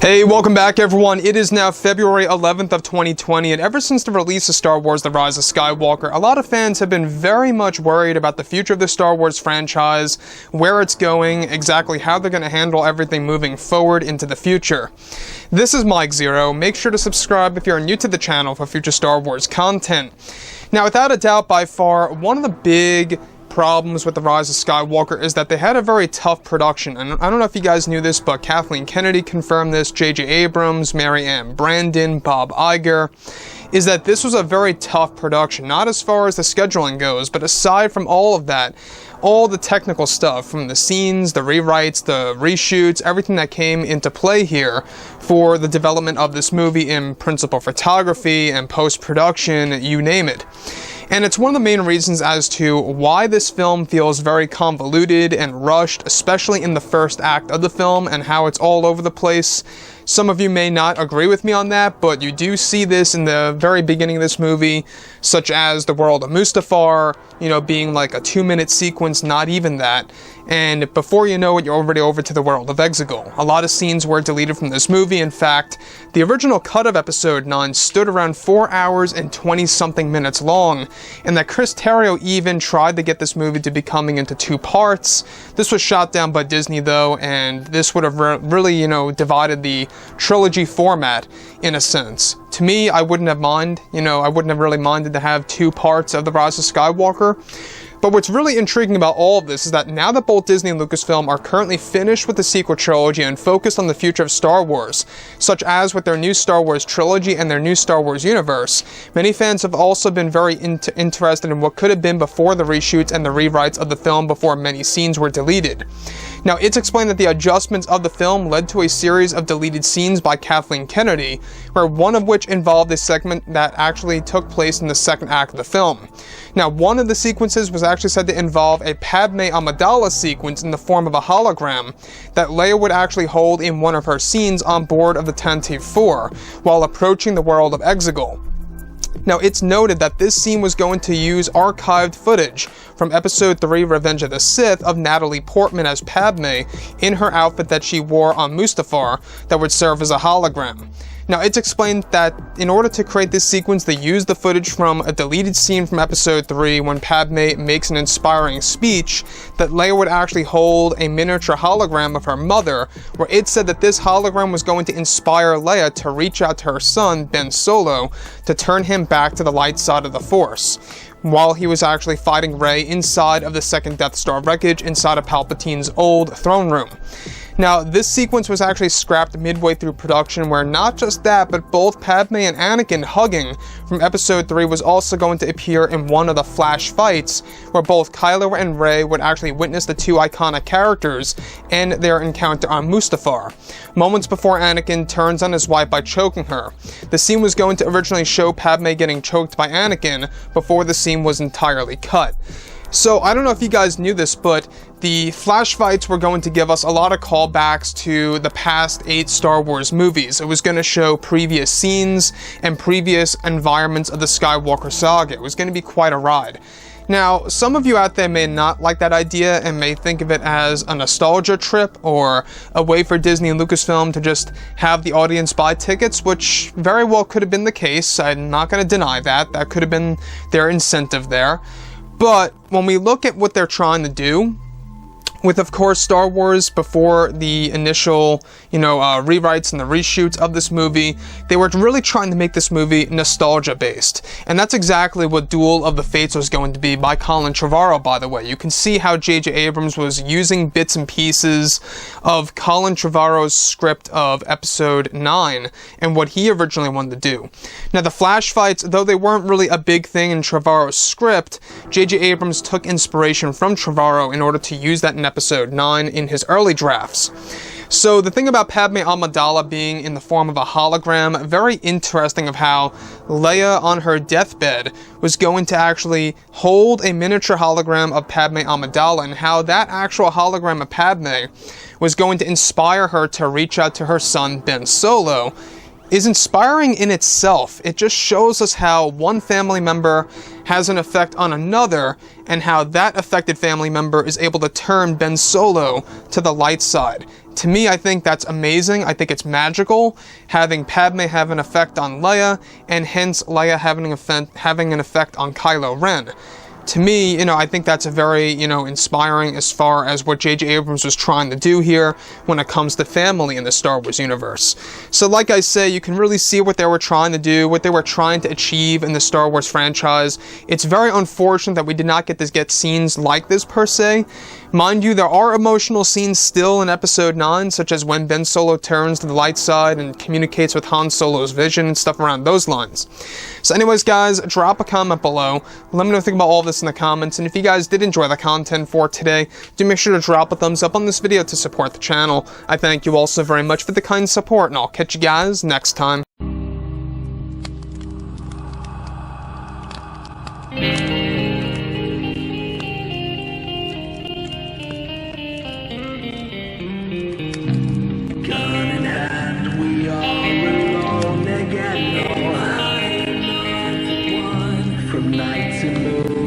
Hey, welcome back everyone. It is now February 11th of 2020, and ever since the release of Star Wars The Rise of Skywalker, a lot of fans have been very much worried about the future of the Star Wars franchise, where it's going, exactly how they're going to handle everything moving forward into the future. This is Mike Zero. Make sure to subscribe if you're new to the channel for future Star Wars content. Now, without a doubt, by far, one of the big problems with The Rise of Skywalker is that they had a very tough production, and I don't know if you guys knew this, but Kathleen Kennedy confirmed this, J.J. Abrams, Mary Ann Brandon, Bob Iger, is that this was a very tough production, not as far as the scheduling goes, but aside from all of that, all the technical stuff, from the scenes, the rewrites, the reshoots, everything that came into play here for the development of this movie in principal photography and post-production, you name it. And it's one of the main reasons as to why this film feels very convoluted and rushed, especially in the first act of the film and how it's all over the place. Some of you may not agree with me on that, but you do see this in the very beginning of this movie, such as the world of Mustafar, being like a 2-minute sequence, not even that. And before you know it, you're already over to the world of Exegol. A lot of scenes were deleted from this movie. In fact, the original cut of Episode 9 stood around 4 hours and 20-something minutes long, and that Chris Terrio even tried to get this movie to be coming into 2 parts. This was shot down by Disney, though, and this would have really, divided the trilogy format, in a sense. To me, I wouldn't have really minded to have 2 parts of The Rise of Skywalker. But what's really intriguing about all of this is that now that both Disney and Lucasfilm are currently finished with the sequel trilogy and focused on the future of Star Wars, such as with their new Star Wars trilogy and their new Star Wars universe, many fans have also been very interested in what could have been before the reshoots and the rewrites of the film before many scenes were deleted. Now, it's explained that the adjustments of the film led to a series of deleted scenes by Kathleen Kennedy, where one of which involved a segment that actually took place in the second act of the film. Now, one of the sequences was actually said to involve a Padme Admidala sequence in the form of a hologram that Leia would actually hold in one of her scenes on board of the Tantive 4 while approaching the world of Exegol. Now, it's noted that this scene was going to use archived footage from Episode 3 Revenge of the Sith of Natalie Portman as Padme in her outfit that she wore on Mustafar that would serve as a hologram. Now, it's explained that in order to create this sequence, they used the footage from a deleted scene from Episode 3 when Padme makes an inspiring speech that Leia would actually hold a miniature hologram of her mother, where it said that this hologram was going to inspire Leia to reach out to her son, Ben Solo, to turn him back to the light side of the Force, while he was actually fighting Rey inside of the second Death Star wreckage inside of Palpatine's old throne room. Now, this sequence was actually scrapped midway through production, where not just that, but both Padme and Anakin hugging from Episode 3 was also going to appear in one of the flash fights, where both Kylo and Rey would actually witness the 2 iconic characters and their encounter on Mustafar, moments before Anakin turns on his wife by choking her. The scene was going to originally show Padme getting choked by Anakin before the scene was entirely cut. So, I don't know if you guys knew this, but the flash fights were going to give us a lot of callbacks to the past 8 Star Wars movies. It was going to show previous scenes and previous environments of the Skywalker saga. It was going to be quite a ride. Now, some of you out there may not like that idea and may think of it as a nostalgia trip or a way for Disney and Lucasfilm to just have the audience buy tickets, which very well could have been the case. I'm not going to deny that. That could have been their incentive there. But when we look at what they're trying to do, with, of course, Star Wars before the initial, rewrites and the reshoots of this movie, they were really trying to make this movie nostalgia-based. And that's exactly what Duel of the Fates was going to be by Colin Trevorrow, by the way. You can see how J.J. Abrams was using bits and pieces of Colin Trevorrow's script of Episode 9 and what he originally wanted to do. Now, the flash fights, though they weren't really a big thing in Trevorrow's script, J.J. Abrams took inspiration from Trevorrow in order to use that in Episode 9 in his early drafts. So the thing about Padme Admidala being in the form of a hologram, very interesting of how Leia on her deathbed was going to actually hold a miniature hologram of Padme Admidala, and how that actual hologram of Padme was going to inspire her to reach out to her son Ben Solo, is inspiring in itself. It just shows us how one family member has an effect on another, and how that affected family member is able to turn Ben Solo to the light side. to me, I think that's amazing. I think it's magical, having Padme have an effect on Leia, and hence Leia having an effect on Kylo Ren. To me, I think that's a very, inspiring as far as what J.J. Abrams was trying to do here when it comes to family in the Star Wars universe. So like I say, you can really see what they were trying to do, what they were trying to achieve in the Star Wars franchise. It's very unfortunate that we did not get scenes like this per se. Mind you, there are emotional scenes still in Episode 9, such as when Ben Solo turns to the light side and communicates with Han Solo's vision and stuff around those lines. So anyways, guys, drop a comment below. Let me know what you think about all of this in the comments, and if you guys did enjoy the content for today, do make sure to drop a thumbs up on this video to support the channel. I thank you all so very much for the kind support, and I'll catch you guys next time. From night to moon.